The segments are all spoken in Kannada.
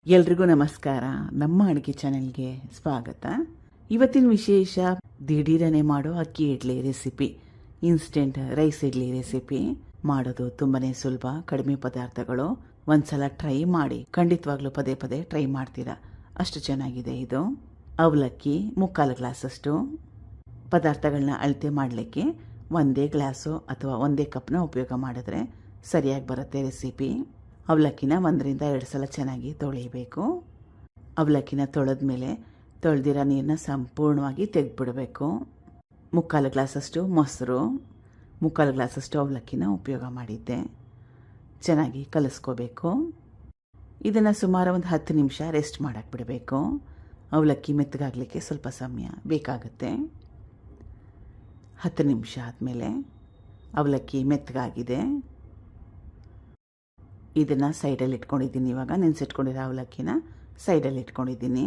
ಎಲ್ರಿಗೂ ನಮಸ್ಕಾರ. ನಮ್ಮ ಅಡುಗೆ ಚಾನೆಲ್ಗೆ ಸ್ವಾಗತ. ಇವತ್ತಿನ ವಿಶೇಷ ದಿಢೀರನೆ ಮಾಡೋ ಅಕ್ಕಿ idli recipe, instant rice idli recipe. ಮಾಡೋದು ತುಂಬಾನೇ ಸುಲಭ, ಕಡಿಮೆ ಪದಾರ್ಥಗಳು. ಒಂದ್ಸಲ ಟ್ರೈ ಮಾಡಿ, ಖಂಡಿತವಾಗ್ಲೂ ಪದೇ ಪದೇ ಟ್ರೈ ಮಾಡ್ತೀರಾ, ಅಷ್ಟು ಚೆನ್ನಾಗಿದೆ ಇದು. ಅವಲಕ್ಕಿ 3/4 ಗ್ಲಾಸಷ್ಟು. ಪದಾರ್ಥಗಳನ್ನ ಅಳತೆ ಮಾಡಲಿಕ್ಕೆ ಒಂದೇ ಗ್ಲಾಸು ಅಥವಾ ಒಂದೇ ಕಪ್ನ ಉಪಯೋಗ ಮಾಡಿದ್ರೆ ಸರಿಯಾಗಿ ಬರುತ್ತೆ ರೆಸಿಪಿ. ಅವಲಕ್ಕಿನ 1ರಿಂದ 2 ಸಲ ಚೆನ್ನಾಗಿ ತೊಳಿಬೇಕು. ಅವಲಕ್ಕಿನ ತೊಳೆದ ಮೇಲೆ ತೊಳೆದಿರೋ ನೀರನ್ನ ಸಂಪೂರ್ಣವಾಗಿ ತೆಗೆದುಬಿಡಬೇಕು. 3/4 ಗ್ಲಾಸಷ್ಟು ಮೊಸರು, 3/4 ಗ್ಲಾಸಷ್ಟು ಅವಲಕ್ಕಿನ ಉಪಯೋಗ ಮಾಡಿದ್ದೆ. ಚೆನ್ನಾಗಿ ಕಲಿಸ್ಕೋಬೇಕು. ಇದನ್ನು ಸುಮಾರು ಒಂದು 10 ನಿಮಿಷ ರೆಸ್ಟ್ ಮಾಡೋಕ್ಕೆ ಬಿಡಬೇಕು. ಅವಲಕ್ಕಿ ಮೆತ್ತಗಾಗಲಿಕ್ಕೆ ಸ್ವಲ್ಪ ಸಮಯ ಬೇಕಾಗುತ್ತೆ. 10 ನಿಮಿಷ ಆದಮೇಲೆ ಅವಲಕ್ಕಿ ಮೆತ್ತಗಾಗಿದೆ. ಇದನ್ನು ಸೈಡಲ್ಲಿ ಇಟ್ಕೊಂಡಿದ್ದೀನಿ. ಇವಾಗ ನೆನೆಸಿಟ್ಕೊಂಡಿರೋ ಅವಲಕ್ಕಿನ ಸೈಡಲ್ಲಿ ಇಟ್ಕೊಂಡಿದ್ದೀನಿ.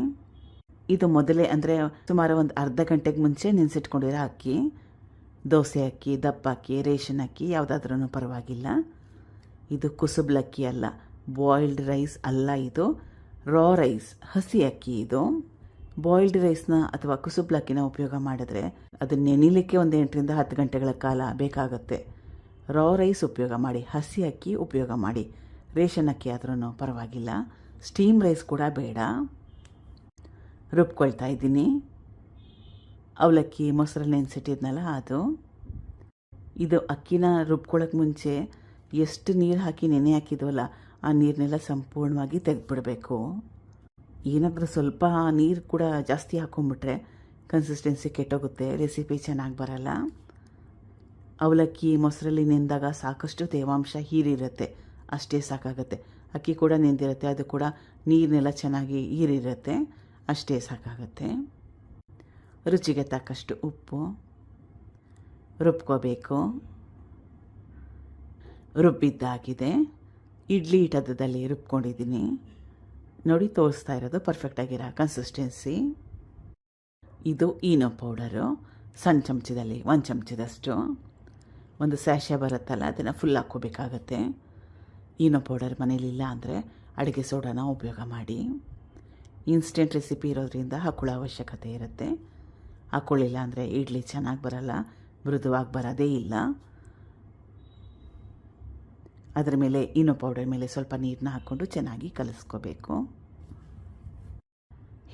ಇದು ಮೊದಲೇ ಅಂದರೆ ಸುಮಾರು ಒಂದು ಅರ್ಧ ಗಂಟೆಗೆ ಮುಂಚೆ ನೆನೆಸಿಟ್ಕೊಂಡಿರೋ ಅಕ್ಕಿ. ದೋಸೆ ಅಕ್ಕಿ, ದಪ್ಪ ಅಕ್ಕಿ, ರೇಷನ್ ಅಕ್ಕಿ ಯಾವುದಾದ್ರೂ ಪರವಾಗಿಲ್ಲ. ಇದು ಕುಸುಬ್ಲಕ್ಕಿ ಅಲ್ಲ, ಬಾಯ್ಲ್ಡ್ ರೈಸ್ ಅಲ್ಲ, ಇದು ರಾ ರೈಸ್, ಹಸಿ ಅಕ್ಕಿ. ಇದು ಬಾಯ್ಲ್ಡ್ ರೈಸ್ನ ಅಥವಾ ಕುಸುಬ್ಲಕ್ಕಿನ ಉಪಯೋಗ ಮಾಡಿದ್ರೆ ಅದು ನೆನೆಯಲಿಕ್ಕೆ ಒಂದು 8ರಿಂದ 10 ಗಂಟೆಗಳ ಕಾಲ ಬೇಕಾಗುತ್ತೆ. ರಾ ರೈಸ್ ಉಪಯೋಗ ಮಾಡಿ, ಹಸಿ ಅಕ್ಕಿ ಉಪಯೋಗ ಮಾಡಿ. ರೇಷನ್ ಅಕ್ಕಿ ಆದ್ರೂ ಪರವಾಗಿಲ್ಲ, ಸ್ಟೀಮ್ ರೈಸ್ ಕೂಡ ಬೇಡ. ರುಬ್ಕೊಳ್ತಾ ಇದ್ದೀನಿ. ಅವಲಕ್ಕಿ ಮೊಸರಲ್ಲಿ ನೆನೆಸಿಟ್ಟಿದ್ನಲ್ಲ ಅದು. ಇದು ಅಕ್ಕಿನ ರುಬ್ಕೊಳ್ಳೋಕೆ ಮುಂಚೆ ಎಷ್ಟು ನೀರು ಹಾಕಿ ನೆನೆ ಹಾಕಿದ್ವಲ್ಲ, ಆ ನೀರನ್ನೆಲ್ಲ ಸಂಪೂರ್ಣವಾಗಿ ತೆಗೆದುಬಿಡಬೇಕು. ಏನಾದರೂ ಸ್ವಲ್ಪ ನೀರು ಕೂಡ ಜಾಸ್ತಿ ಹಾಕ್ಕೊಂಬಿಟ್ರೆ ಕನ್ಸಿಸ್ಟೆನ್ಸಿ ಕೆಟ್ಟೋಗುತ್ತೆ, ರೆಸಿಪಿ ಚೆನ್ನಾಗಿ ಬರಲ್ಲ. ಅವಲಕ್ಕಿ ಮೊಸರಲ್ಲಿ ನೆಂದಾಗ ಸಾಕಷ್ಟು ತೇವಾಂಶ ಹೀರಿರುತ್ತೆ, ಅಷ್ಟೇ ಸಾಕಾಗುತ್ತೆ. ಅಕ್ಕಿ ಕೂಡ ನೆಂದಿರುತ್ತೆ, ಅದು ಕೂಡ ನೀರನ್ನೆಲ್ಲ ಚೆನ್ನಾಗಿ ಹೀರಿರುತ್ತೆ, ಅಷ್ಟೇ ಸಾಕಾಗುತ್ತೆ. ರುಚಿಗೆ ತಕ್ಕಷ್ಟು ಉಪ್ಪು. ರುಬ್ಕೋಬೇಕು. ರುಬ್ಬಿದ್ದಾಗಿದೆ. ಇಡ್ಲಿ ಹಿಟ್ಟದಲ್ಲಿ ರುಬ್ಕೊಂಡಿದ್ದೀನಿ ನೋಡಿ, ತೋರಿಸ್ತಾ ಇರೋದು ಪರ್ಫೆಕ್ಟಾಗಿರೋ ಕನ್ಸಿಸ್ಟೆನ್ಸಿ. ಇದು ಈನೋ ಪೌಡರು, ಸಣ್ಣ ಚಮಚದಲ್ಲಿ 1 ಚಮಚದಷ್ಟು. ಒಂದು ಸ್ಯಾಶೆ ಬರುತ್ತಲ್ಲ, ಅದನ್ನು ಫುಲ್ ಹಾಕ್ಕೋಬೇಕಾಗತ್ತೆ. ಈನೋ ಪೌಡರ್ ಮನೇಲಿಲ್ಲ ಅಂದರೆ ಅಡುಗೆ ಸೋಡಾನ ಉಪಯೋಗ ಮಾಡಿ. ಇನ್ಸ್ಟೆಂಟ್ ರೆಸಿಪಿ ಇರೋದ್ರಿಂದ ಹಾಕೊಳ್ಳೋ ಅವಶ್ಯಕತೆ ಇರುತ್ತೆ. ಹಾಕ್ಕೊಳ್ಳಿಲ್ಲ ಅಂದರೆ ಇಡ್ಲಿ ಚೆನ್ನಾಗಿ ಬರಲ್ಲ, ಮೃದುವಾಗಿ ಬರೋದೇ ಇಲ್ಲ. ಅದರ ಮೇಲೆ ಈನೋ ಪೌಡರ್ ಮೇಲೆ ಸ್ವಲ್ಪ ನೀರನ್ನ ಹಾಕ್ಕೊಂಡು ಚೆನ್ನಾಗಿ ಕಲಿಸ್ಕೋಬೇಕು.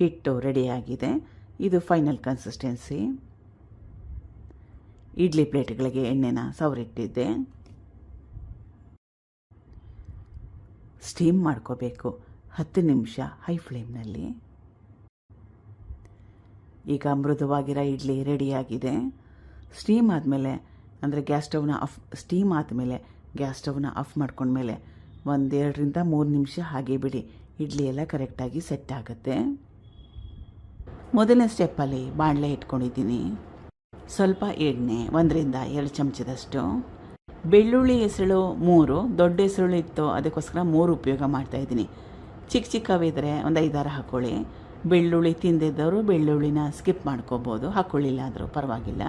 ಹಿಟ್ಟು ರೆಡಿಯಾಗಿದೆ. ಇದು ಫೈನಲ್ ಕನ್ಸಿಸ್ಟೆನ್ಸಿ. ಇಡ್ಲಿ ಪ್ಲೇಟ್ಗಳಿಗೆ ಎಣ್ಣೆನ ಸವರಿಟ್ಟಿದ್ದೆ. ಸ್ಟೀಮ್ ಮಾಡ್ಕೋಬೇಕು 10 ನಿಮಿಷ ಹೈ ಫ್ಲೇಮ್ನಲ್ಲಿ. ಈಗ ಮೃದುವಾಗಿರೋ ಇಡ್ಲಿ ರೆಡಿಯಾಗಿದೆ. ಸ್ಟೀಮ್ ಆದಮೇಲೆ ಅಂದರೆ ಸ್ಟೀಮ್ ಆದಮೇಲೆ ಗ್ಯಾಸ್ ಸ್ಟವ್ನ ಆಫ್ ಮಾಡ್ಕೊಂಡ್ಮೇಲೆ 1-2ರಿಂದ 3 ನಿಮಿಷ ಹಾಗೆ ಬಿಡಿ, ಇಡ್ಲಿ ಎಲ್ಲ ಕರೆಕ್ಟಾಗಿ ಸೆಟ್ ಆಗುತ್ತೆ. ಮೊದಲನೇ ಸ್ಟೆಪ್ಪಲ್ಲಿ ಬಾಣಲೆ ಇಟ್ಕೊಂಡಿದ್ದೀನಿ. ಸ್ವಲ್ಪ ಎಣ್ಣೆ, 1ರಿಂದ 2 ಚಮಚದಷ್ಟು. ಬೆಳ್ಳುಳ್ಳಿ ಹೆಸರು 3, ದೊಡ್ಡ ಹೆಸರು ಇತ್ತು, ಅದಕ್ಕೋಸ್ಕರ 3 ಉಪಯೋಗ ಮಾಡ್ತಾಯಿದ್ದೀನಿ. ಚಿಕ್ಕವಿದ್ರೆ ಒಂದು 5-6 ಹಾಕ್ಕೊಳ್ಳಿ. ಬೆಳ್ಳುಳ್ಳಿ ತಿಂದಿದ್ದವರು ಬೆಳ್ಳುಳ್ಳಿನ ಸ್ಕಿಪ್ ಮಾಡ್ಕೋಬೋದು, ಹಾಕ್ಕೊಳ್ಳಿಲ್ಲ ಆದರೂ ಪರವಾಗಿಲ್ಲ.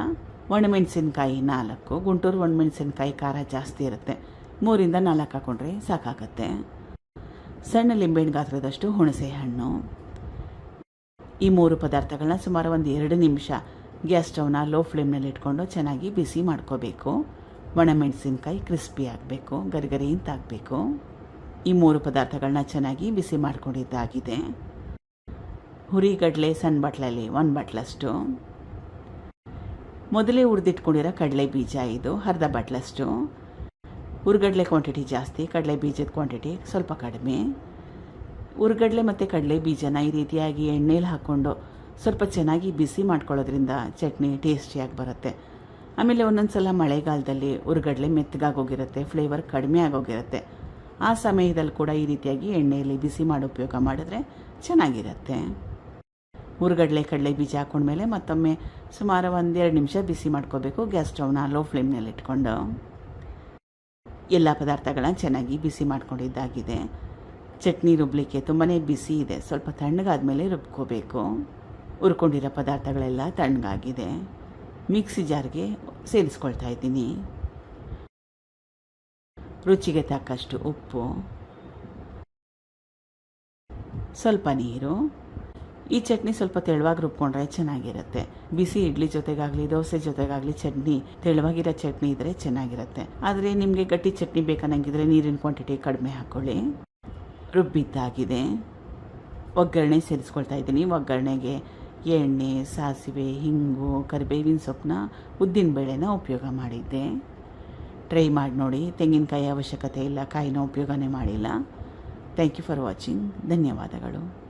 ಒಣಮೆಣಸಿನ್ಕಾಯಿ 4, ಗುಂಟೂರು ಒಣಮೆಣಸಿನ್ಕಾಯಿ ಖಾರ ಜಾಸ್ತಿ ಇರುತ್ತೆ, 3ರಿಂದ 4 ಹಾಕ್ಕೊಂಡ್ರೆ ಸಾಕಾಗತ್ತೆ. ಸಣ್ಣ ಲಿಂಬೆಹಣ್ಣು ಗಾತ್ರದಷ್ಟು ಹುಣಸೆ ಹಣ್ಣು. ಈ 3 ಪದಾರ್ಥಗಳನ್ನ ಸುಮಾರು ಒಂದು 2 ನಿಮಿಷ ಗ್ಯಾಸ್ ಸ್ಟವ್ನ ಲೋ ಫ್ಲೇಮ್ನಲ್ಲಿ ಇಟ್ಕೊಂಡು ಚೆನ್ನಾಗಿ ಬಿಸಿ ಮಾಡ್ಕೋಬೇಕು. ಒಣಮೆಣಸಿನ್ಕಾಯಿ ಕ್ರಿಸ್ಪಿ ಆಗಬೇಕು, ಗರಿಗರಿ ಅಂತ ಆಗಬೇಕು. ಈ 3 ಪದಾರ್ಥಗಳನ್ನ ಚೆನ್ನಾಗಿ ಬಿಸಿ ಮಾಡ್ಕೊಂಡಿದ್ದಾಗಿದೆ. ಹುರಿಗಡಲೆ ಸಣ್ಣ ಬಟ್ಲಲ್ಲಿ 1 ಬಟ್ಲಷ್ಟು. ಮೊದಲೇ ಹುರಿದಿಟ್ಕೊಂಡಿರೋ ಕಡಲೆ ಬೀಜ, ಇದು ಅರ್ಧ ಬಟ್ಲಷ್ಟು. ಹುರಿಗಡಲೆ ಕ್ವಾಂಟಿಟಿ ಜಾಸ್ತಿ, ಕಡಲೆ ಬೀಜದ ಕ್ವಾಂಟಿಟಿ ಸ್ವಲ್ಪ ಕಡಿಮೆ. ಹುರಿಗಡಲೆ ಮತ್ತು ಕಡಲೆ ಬೀಜನ ಈ ರೀತಿಯಾಗಿ ಎಣ್ಣೆಲಿ ಹಾಕ್ಕೊಂಡು ಸ್ವಲ್ಪ ಚೆನ್ನಾಗಿ ಬಿಸಿ ಮಾಡ್ಕೊಳ್ಳೋದ್ರಿಂದ ಚಟ್ನಿ ಟೇಸ್ಟಿಯಾಗಿ ಬರುತ್ತೆ. ಆಮೇಲೆ ಒಂದೊಂದು ಸಲ ಮಳೆಗಾಲದಲ್ಲಿ ಹುರಿಗಡಲೆ ಮೆತ್ತಗಾಗೋಗಿರುತ್ತೆ, ಫ್ಲೇವರ್ ಕಡಿಮೆ ಆಗೋಗಿರುತ್ತೆ. ಆ ಸಮಯದಲ್ಲಿ ಕೂಡ ಈ ರೀತಿಯಾಗಿ ಎಣ್ಣೆಯಲ್ಲಿ ಬಿಸಿ ಮಾಡಿ ಉಪಯೋಗ ಮಾಡಿದ್ರೆ ಚೆನ್ನಾಗಿರುತ್ತೆ. ಹುರಿಗಡಲೆ ಕಡಲೆ ಬೀಜ ಹಾಕ್ಕೊಂಡ್ಮೇಲೆ ಮತ್ತೊಮ್ಮೆ ಸುಮಾರು 1-2 ನಿಮಿಷ ಬಿಸಿ ಮಾಡ್ಕೋಬೇಕು ಗ್ಯಾಸ್ ಸ್ಟವ್ನ ಲೋ ಫ್ಲೇಮ್ನಲ್ಲಿ ಇಟ್ಕೊಂಡು. ಎಲ್ಲ ಪದಾರ್ಥಗಳನ್ನ ಚೆನ್ನಾಗಿ ಬಿಸಿ ಮಾಡ್ಕೊಂಡಿದ್ದಾಗಿದೆ. ಚಟ್ನಿ ರುಬ್ಲಿಕ್ಕೆ ತುಂಬಾ ಬಿಸಿ ಇದೆ, ಸ್ವಲ್ಪ ತಣ್ಣಗಾದ್ಮೇಲೆ ರುಬ್ಕೋಬೇಕು. ಹುರ್ಕೊಂಡಿರೋ ಪದಾರ್ಥಗಳೆಲ್ಲ ತಣ್ಣಗಾಗಿದೆ. ಮಿಕ್ಸಿ ಜಾರ್ಗೆ ಸೇರಿಸ್ಕೊಳ್ತಾ ಇದ್ದೀನಿ. ರುಚಿಗೆ ತಕ್ಕಷ್ಟು ಉಪ್ಪು, ಸ್ವಲ್ಪ ನೀರು. ಈ ಚಟ್ನಿ ಸ್ವಲ್ಪ ತೆಳುವಾಗಿ ರುಬ್ಕೊಂಡ್ರೆ ಚೆನ್ನಾಗಿರುತ್ತೆ. ಬಿಸಿ ಇಡ್ಲಿ ಜೊತೆಗಾಗಲಿ ದೋಸೆ ಜೊತೆಗಾಗಲಿ ಚಟ್ನಿ ತೆಳುವಾಗಿರೋ ಚಟ್ನಿ ಇದ್ದರೆ ಚೆನ್ನಾಗಿರುತ್ತೆ. ಆದರೆ ನಿಮಗೆ ಗಟ್ಟಿ ಚಟ್ನಿ ಬೇಕನ್ನಂಗಿದ್ರೆ ನೀರಿನ ಕ್ವಾಂಟಿಟಿ ಕಡಿಮೆ ಹಾಕ್ಕೊಳ್ಳಿ. ರುಬ್ಬಿದ್ದಾಗಿದೆ. ಒಗ್ಗರಣೆ ಸೇರಿಸ್ಕೊಳ್ತಾ ಇದ್ದೀನಿ. ಒಗ್ಗರಣೆಗೆ ಎಣ್ಣೆ, ಸಾಸಿವೆ, ಹಿಂಗು, ಕರಿಬೇವಿನ ಸೊಪ್ಪನ್ನ, ಉದ್ದಿನಬೇಳೆನ ಉಪಯೋಗ ಮಾಡಿದ್ದೆ. ಟ್ರೈ ಮಾಡಿ ನೋಡಿ. ತೆಂಗಿನಕಾಯಿ ಅವಶ್ಯಕತೆ ಇಲ್ಲ, ಕಾಯಿನ ಉಪಯೋಗನೇ ಮಾಡಿಲ್ಲ. Thank you for watching. ಧನ್ಯವಾದಗಳು.